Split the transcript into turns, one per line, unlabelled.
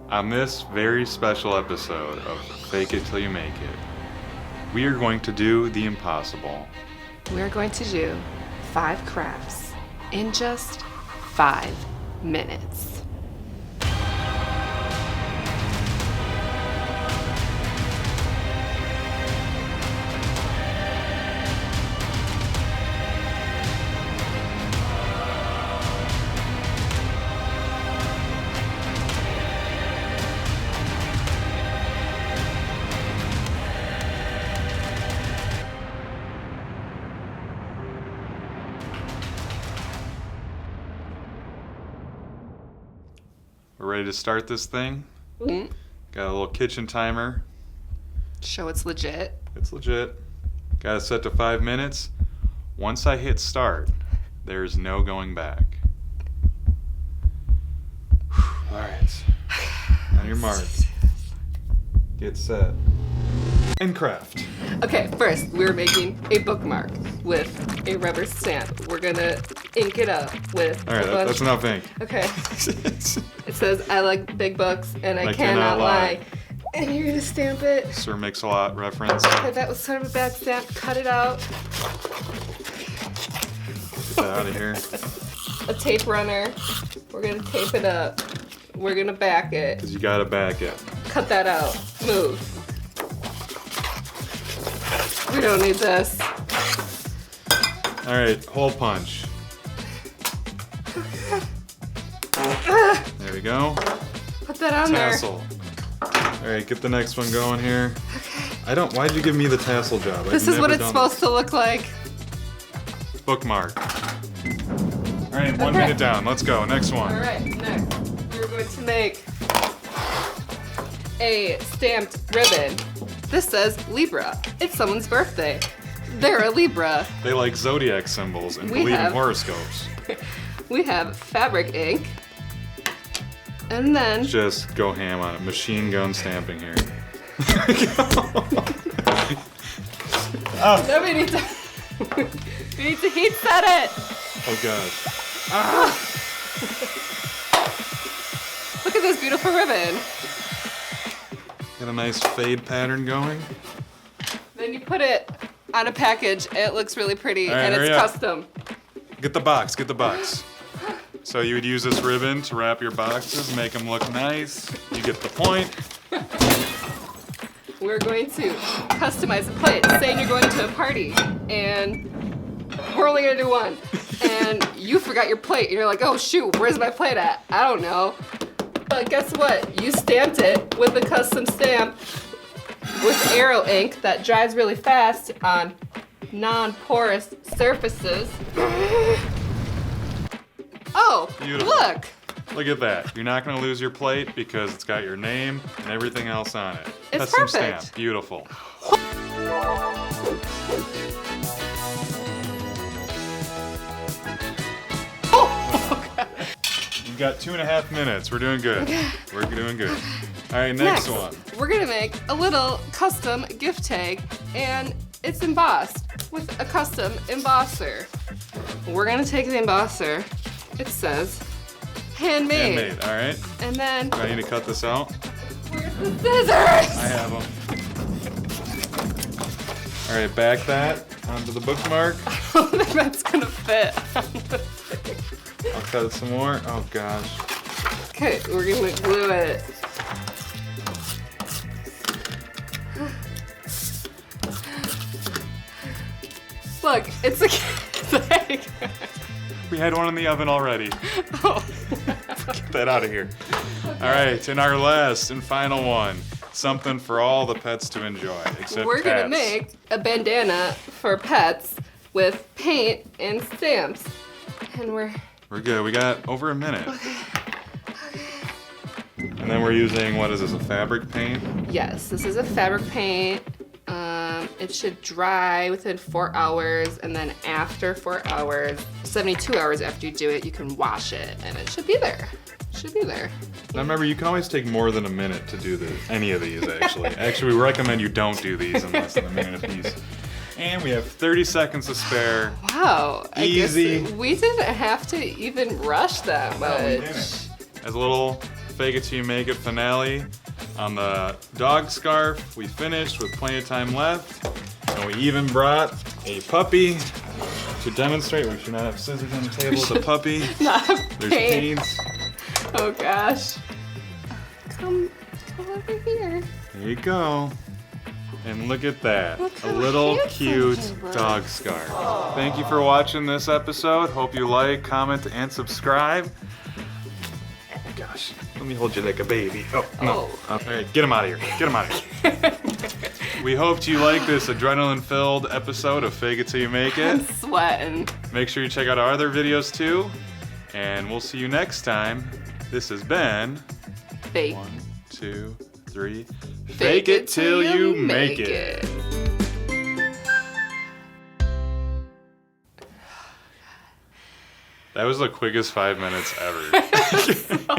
On this very special episode of Fake It Till You Make It, we are going to do the impossible.
We're going to do 5 crafts in just 5 minutes.
We're ready to start this thing.
Mm-hmm.
Got a little kitchen timer.
Show it's legit.
It's legit. Got it set to 5 minutes. Once I hit start, there's no going back. All right. On your mark. Get set. And craft.
Okay, first we're making a bookmark with a rubber stamp. We're gonna ink it up with
All right, that's enough ink.
Okay. It says, I like big books and I cannot lie. And you're gonna stamp it.
Sir Mix-a-Lot reference.
Okay, that was sort of a bad stamp. Cut it out.
Get that out of here.
A tape runner. We're gonna tape it up. We're gonna back it.
Because you gotta back it.
Cut that out. Move. We don't need this.
All right, hole punch. There we go.
Put that on
Tassel. All right, get the next one going here. Okay. Why'd you give me the tassel job?
This is what it's supposed to look like.
Bookmark. All right, 1 minute down. Let's go. Next one.
All right, next. We're going to make a stamped ribbon. This says Libra. It's someone's birthday. They're a Libra.
They like zodiac symbols and believe in horoscopes.
We have fabric ink. And then...
Just go ham on it. Machine gun stamping here.
No, we need to... we need to heat set it.
Oh, gosh.
Look at this beautiful ribbon.
Got a nice fade pattern going.
Then you put it on a package. It looks really pretty,
right,
and it's
hurry up.
custom.
Get the box. Get the box. So you would use this ribbon to wrap your boxes, make them look nice. You get the point.
We're going to customize the plate. Say you're going to a party, and we're only gonna do one. And you forgot your plate, and you're like, oh shoot, where's my plate at? I don't know. But guess what? You stamped it with a custom stamp with arrow ink that dries really fast on non-porous surfaces. Oh,
Beautiful.
Look!
Look at that. You're not going to lose your plate because it's got your name and everything else on it.
It's
Custom
perfect.
Stamp. Beautiful. We've got 2.5 minutes. We're doing good. We're doing good. All right, next one.
We're gonna make a little custom gift tag, and it's embossed with a custom embosser. We're gonna take the embosser. It says handmade.
Handmade, all right.
And then
Do I need to cut this out?
where's the scissors?
I have them. All right, back that onto the bookmark.
I don't think that's gonna fit on the thing.
I'll cut it some more. Oh gosh.
Okay, we're gonna glue it. Look, it's a thing.
We had one in the oven already.
Oh.
Get that out of here. All right, and our last and final one. Something for all the pets to enjoy, except
We're
cats.
gonna make a bandana for pets with paint and stamps. And we're
good. We got over a minute. And then we're using, what is this, a fabric paint?
yes, this is a fabric paint. It should dry within 4 hours, and then after 4 hours, 72 hours after you do it, you can wash it, and it should be there. Should be there.
Now remember, you can always take more than a minute to do any of these, actually. Actually, we recommend you don't do these in less than a minute apiece. And we have 30 seconds to spare.
Wow.
Easy.
I guess we didn't have to even rush that much.
No, we didn't. As a little Fake It Till You Make It finale. On the dog scarf, we finished with plenty of time left. And we even brought a puppy to demonstrate. We should not have scissors on the table with a puppy. There's paints.
Oh gosh. Come over here.
There you go. And look at that.
Look
A
how
little
handsome
cute
he looks.
dog scarf. Thank you for watching this episode. Hope you like, comment, and subscribe. Oh my gosh. Let me hold you like a baby. Oh, no.
Oh.
All right, get him out of here. Get him out of here. We hoped you liked this adrenaline-filled episode of Fake It Till You Make
I'm
It.
sweating.
Make sure you check out our other videos too. And we'll see you next time. This has been...
Fake.
1, 2, 3. Fake it till you make it. That was the quickest 5 minutes ever.
So